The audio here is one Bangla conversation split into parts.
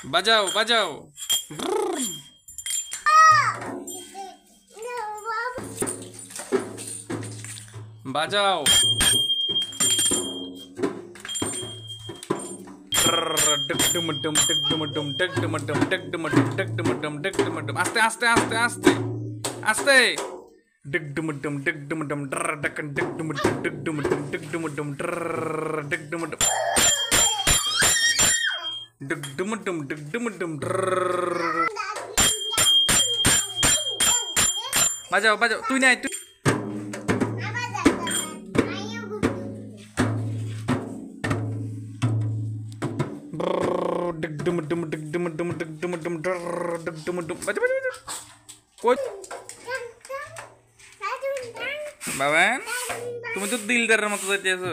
বাজাও বাজাও বাজাও আস্তে আস্তে আস্তে আস্তে আস্তে বাজাও বাজাও তুই নাই তুই বাবা তুমি তো দিলদারের মতো যাইতেছো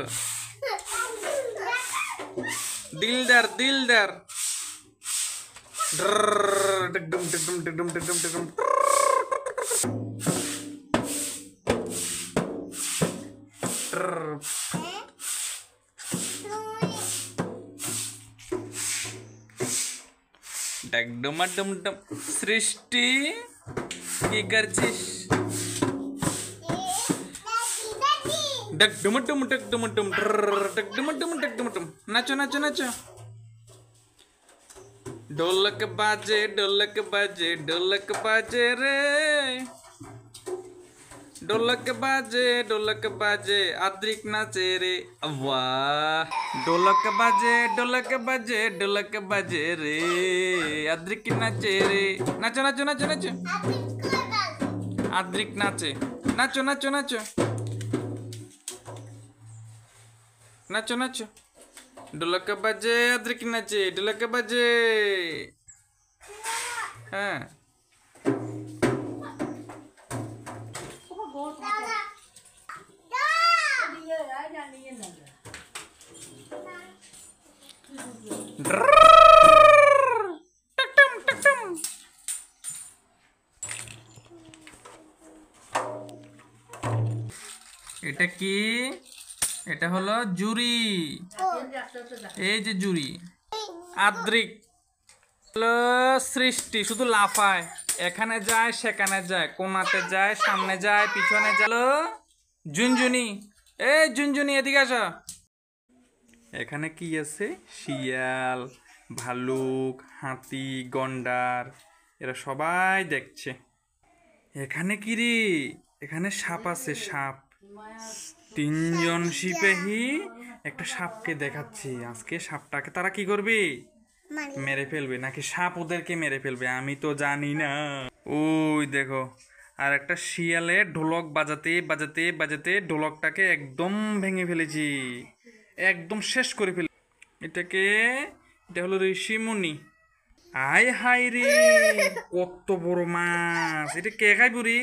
দিলদার দিলদার डम सृष्टि की करছিস नाचो नाचो नाचो ढोलक बाजे ढोलक बाजे ढोलक बाजे रे ढोलक बाजे आद्रिक नाचे रे वाह ढोलक बाजे रे आद्रिक नाचे रे नाचो नाचो नाचो नाचो आद्रिक नाचे नाचो नाचो नाचो नाचो नाचो ढोलक बाजे आद्रिक नाचे ढोलक बाजे हाँ এটা কি এটা হলো জুরি এই যে জুরি আদ্রিক হলো সৃষ্টি শুধু লাফায় এখানে যায় সেখানে যায় কোনাতে যায় সামনে যায় পিছনে যায় ঝুনঝুনি এই ঝুনঝুনি এদিকে আসো এখানে কি আছে শিয়াল ভালুক হাতি গন্ডার এরা সবাই দেখছে এখানে কি রে এখানে সাপ আছে সাপ তিনজন সিপাহী একটা সাপকে দেখাচ্ছে আজকে সাপটাকে তারা কি করবে মেরে ফেলবে নাকি সাপ ওদেরকে মেরে ফেলবে আমি তো জানি না ওই দেখো আর একটা শিয়ালে ঢোলক বাজাতে বাজাতে বাজাতে ঢোলকটাকে একদম ভেঙে ফেলেছি একদম শেষ করে ফেলে এটা হলো ঋষিমুনি আয় হায় রে কত বড় মাছ এটা কে খাই বুড়ি